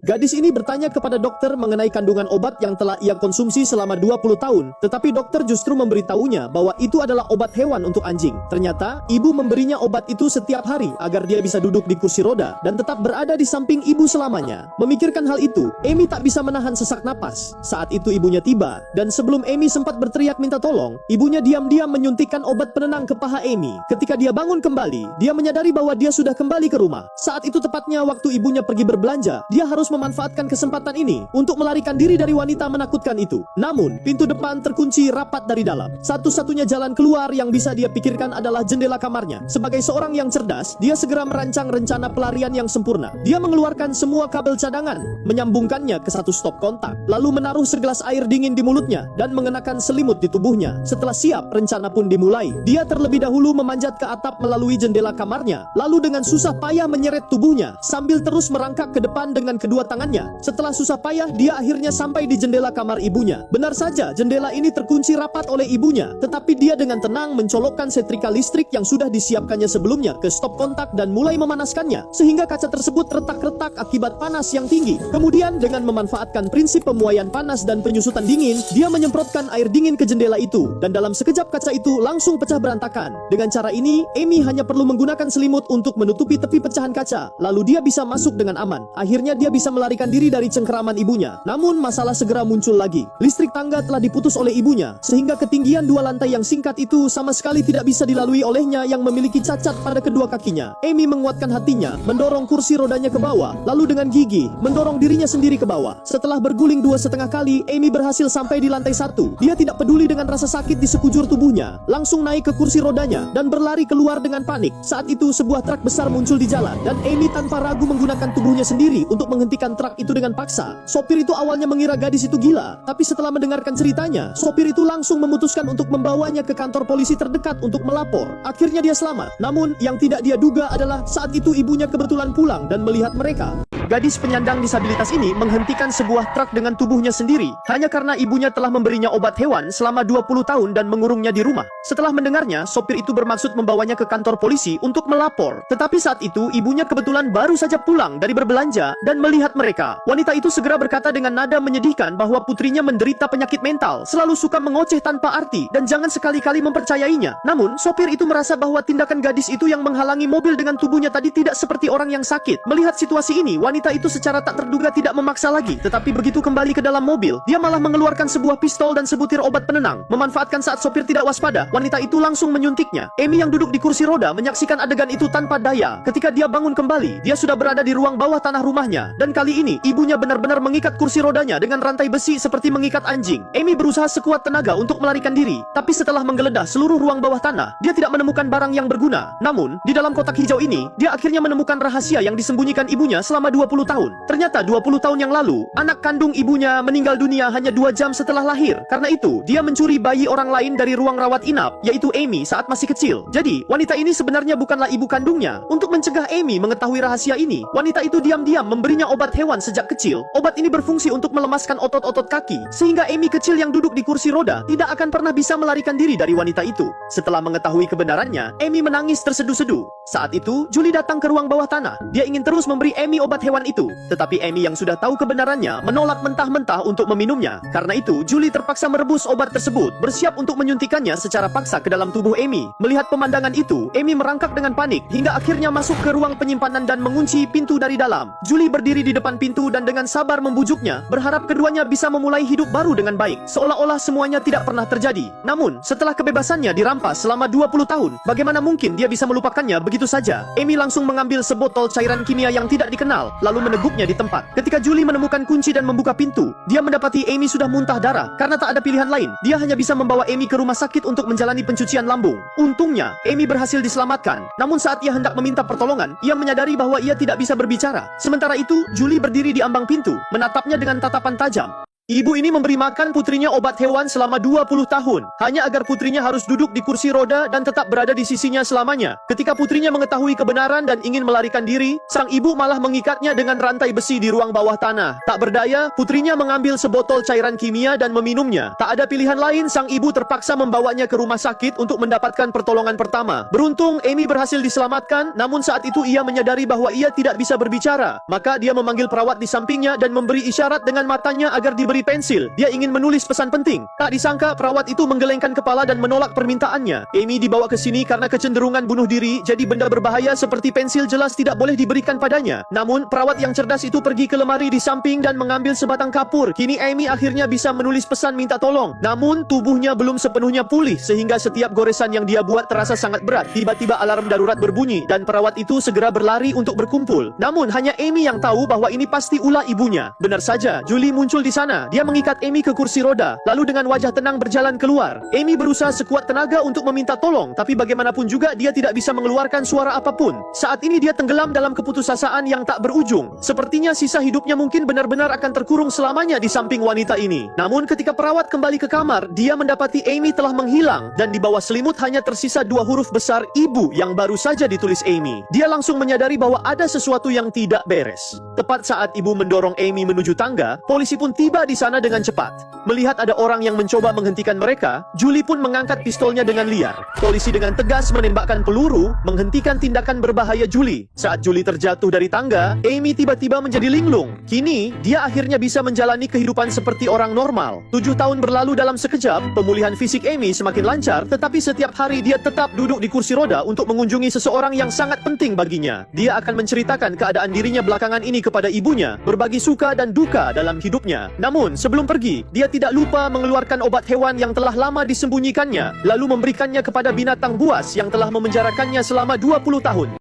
Gadis ini bertanya kepada dokter mengenai kandungan obat yang telah ia konsumsi selama 20 tahun, tetapi dokter justru memberitahunya bahwa itu adalah obat hewan untuk anjing. Ternyata, ibu memberinya obat itu setiap hari agar dia bisa duduk di kursi roda dan tetap berada di samping ibu selamanya. Memikirkan hal itu, Amy tak bisa menahan sesak napas. Saat itu ibunya tiba, dan sebelum Amy sempat berteriak minta tolong, ibunya diam-diam menyuntikkan obat penenang ke paha Amy. Ketika dia bangun kembali, dia menyadari bahwa dia sudah kembali ke rumah. Saat itu tepatnya waktu ibunya pergi berbelanja, dia harus memanfaatkan kesempatan ini untuk melarikan diri dari wanita menakutkan itu. Namun, pintu depan terkunci rapat dari dalam. Satu-satunya jalan keluar yang bisa dia pikirkan adalah jendela kamarnya. Sebagai seorang yang cerdas, dia segera merancang rencana pelarian yang sempurna. Dia mengeluarkan semua kabel cadangan, menyambungkannya ke satu stop kontak, lalu menaruh segelas air dingin di mulutnya dan mengenakan selimut di tubuhnya. Setelah siap, rencana pun dimulai. Dia terlebih dahulu memanjat ke atap melalui jendela kamarnya, lalu dengan susah payah menyeret tubuhnya sambil terus merangkak ke depan dengan kedua tangannya. Setelah susah payah, dia akhirnya sampai di jendela kamar ibunya. Benar saja, jendela ini terkunci rapat oleh ibunya, tetapi dia dengan tenang mencolokkan setrika listrik yang sudah disiapkannya sebelumnya ke stop kontak dan mulai memanaskannya, sehingga kaca tersebut retak-retak akibat panas yang tinggi. Kemudian dengan memanfaatkan prinsip pemuaian panas dan penyusutan dingin, dia menyemprotkan air dingin ke jendela itu, dan dalam sekejap kaca itu langsung pecah berantakan. Dengan cara ini, Amy hanya perlu menggunakan selimut untuk menutupi tepi pecahan kaca, lalu dia bisa masuk dengan aman. Akhirnya dia bisa melarikan diri dari cengkeraman ibunya. Namun masalah segera muncul lagi. Listrik tangga telah diputus oleh ibunya, sehingga ketinggian 2 lantai yang singkat itu sama sekali tidak bisa dilalui olehnya yang memiliki cacat pada kedua kakinya. Amy menguatkan hatinya, mendorong kursi rodanya ke bawah, lalu dengan gigih mendorong dirinya sendiri ke bawah. Setelah berguling 2,5 kali, Amy berhasil sampai di lantai 1. Dia tidak peduli dengan rasa sakit di sekujur tubuhnya, langsung naik ke kursi rodanya dan berlari keluar dengan panik. Saat itu sebuah truk besar muncul di jalan, dan Amy tanpa ragu menggunakan tubuhnya sendiri untuk menghentikan truk itu dengan paksa. Sopir itu awalnya mengira gadis itu gila, tapi setelah mendengarkan ceritanya, sopir itu langsung memutuskan untuk membawanya ke kantor polisi terdekat untuk melapor. Akhirnya dia selamat. Namun yang tidak dia duga adalah saat itu ibunya kebetulan pulang dan melihat mereka. Gadis penyandang disabilitas ini menghentikan sebuah truk dengan tubuhnya sendiri hanya karena ibunya telah memberinya obat hewan selama 20 tahun dan mengurungnya di rumah. Setelah mendengarnya, sopir itu bermaksud membawanya ke kantor polisi untuk melapor. Tetapi saat itu ibunya kebetulan baru saja pulang dari berbelanja dan melihat mereka. Wanita itu segera berkata dengan nada menyedihkan bahwa putrinya menderita penyakit mental, selalu suka mengoceh tanpa arti dan jangan sekali-kali mempercayainya. Namun, sopir itu merasa bahwa tindakan gadis itu yang menghalangi mobil dengan tubuhnya tadi tidak seperti orang yang sakit. Melihat situasi ini, wanita itu secara tak terduga tidak memaksa lagi, tetapi begitu kembali ke dalam mobil, dia malah mengeluarkan sebuah pistol dan sebutir obat penenang. Memanfaatkan saat sopir tidak waspada, wanita itu langsung menyuntiknya. Amy yang duduk di kursi roda menyaksikan adegan itu tanpa daya. Ketika dia bangun kembali, dia sudah berada di ruang bawah tanah rumahnya, dan kali ini ibunya benar-benar mengikat kursi rodanya dengan rantai besi seperti mengikat anjing. Amy berusaha sekuat tenaga untuk melarikan diri, tapi setelah menggeledah seluruh ruang bawah tanah, dia tidak menemukan barang yang berguna. Namun, di dalam kotak hijau ini, dia akhirnya menemukan rahasia yang disembunyikan ibunya selama 20 tahun. Ternyata 20 tahun yang lalu, anak kandung ibunya meninggal dunia hanya 2 jam setelah lahir. Karena itu, dia mencuri bayi orang lain dari ruang rawat inap, yaitu Amy saat masih kecil. Jadi, wanita ini sebenarnya bukanlah ibu kandungnya. Untuk mencegah Amy mengetahui rahasia ini, wanita itu diam-diam memberinya obat hewan sejak kecil. Obat ini berfungsi untuk melemaskan otot-otot kaki, sehingga Amy kecil yang duduk di kursi roda tidak akan pernah bisa melarikan diri dari wanita itu. Setelah mengetahui kebenarannya, Amy menangis terseduh-seduh. Saat itu, Julie datang ke ruang bawah tanah. Dia ingin terus memberi Amy obat hewan itu, tetapi Amy yang sudah tahu kebenarannya menolak mentah-mentah untuk meminumnya. Karena itu, Julie terpaksa merebus obat tersebut, bersiap untuk menyuntikannya secara paksa ke dalam tubuh Amy. Melihat pemandangan itu, Amy merangkak dengan panik hingga akhirnya masuk ke ruang penyimpanan dan mengunci pintu dari dalam. Julie berdiri di depan pintu dan dengan sabar membujuknya, berharap keduanya bisa memulai hidup baru dengan baik, seolah-olah semuanya tidak pernah terjadi. Namun, setelah kebebasannya dirampas selama 20 tahun, bagaimana mungkin dia bisa melupakannya begitu saja? Amy langsung mengambil sebotol cairan kimia yang tidak dikenal, lalu meneguknya di tempat. Ketika Julie menemukan kunci dan membuka pintu, dia mendapati Amy sudah muntah darah. Karena tak ada pilihan lain, dia hanya bisa membawa Amy ke rumah sakit untuk menjalani pencucian lambung. Untungnya, Amy berhasil diselamatkan. Namun saat ia hendak meminta pertolongan, ia menyadari bahwa ia tidak bisa berbicara. Sementara itu, Julie berdiri di ambang pintu, menatapnya dengan tatapan tajam. Ibu ini memberi makan putrinya obat hewan selama 20 tahun, hanya agar putrinya harus duduk di kursi roda dan tetap berada di sisinya selamanya. Ketika putrinya mengetahui kebenaran dan ingin melarikan diri, sang ibu malah mengikatnya dengan rantai besi di ruang bawah tanah. Tak berdaya, putrinya mengambil sebotol cairan kimia dan meminumnya. Tak ada pilihan lain, sang ibu terpaksa membawanya ke rumah sakit untuk mendapatkan pertolongan pertama. Beruntung, Amy berhasil diselamatkan, namun saat itu ia menyadari bahwa ia tidak bisa berbicara. Maka dia memanggil perawat di sampingnya dan memberi isyarat dengan matanya agar diberi pensil. Dia ingin menulis pesan penting. Tak disangka perawat itu menggelengkan kepala dan menolak permintaannya. Amy dibawa ke sini karena kecenderungan bunuh diri, jadi benda berbahaya seperti pensil jelas tidak boleh diberikan padanya. Namun perawat yang cerdas itu pergi ke lemari di samping dan mengambil sebatang kapur. Kini Amy akhirnya bisa menulis pesan minta tolong. Namun tubuhnya belum sepenuhnya pulih sehingga setiap goresan yang dia buat terasa sangat berat. Tiba-tiba alarm darurat berbunyi dan perawat itu segera berlari untuk berkumpul. Namun hanya Amy yang tahu bahwa ini pasti ulah ibunya. Benar saja, Julie muncul di sana. Dia mengikat Amy ke kursi roda, lalu dengan wajah tenang berjalan keluar. Amy berusaha sekuat tenaga untuk meminta tolong, tapi bagaimanapun juga dia tidak bisa mengeluarkan suara apapun. Saat ini dia tenggelam dalam keputusasaan yang tak berujung. Sepertinya sisa hidupnya mungkin benar-benar akan terkurung selamanya di samping wanita ini. Namun ketika perawat kembali ke kamar, dia mendapati Amy telah menghilang dan di bawah selimut hanya tersisa 2 huruf besar ibu yang baru saja ditulis Amy. Dia langsung menyadari bahwa ada sesuatu yang tidak beres. Tepat saat ibu mendorong Amy menuju tangga, polisi pun tiba di sana dengan cepat. Melihat ada orang yang mencoba menghentikan mereka, Julie pun mengangkat pistolnya dengan liar. Polisi dengan tegas menembakkan peluru, menghentikan tindakan berbahaya Julie. Saat Julie terjatuh dari tangga, Amy tiba-tiba menjadi linglung. Kini, dia akhirnya bisa menjalani kehidupan seperti orang normal. 7 tahun berlalu dalam sekejap, pemulihan fisik Amy semakin lancar, tetapi setiap hari dia tetap duduk di kursi roda untuk mengunjungi seseorang yang sangat penting baginya. Dia akan menceritakan keadaan dirinya belakangan ini kepada ibunya, berbagi suka dan duka dalam hidupnya. Namun, sebelum pergi, dia tidak lupa mengeluarkan obat hewan yang telah lama disembunyikannya, lalu memberikannya kepada binatang buas yang telah memenjarakannya selama 20 tahun.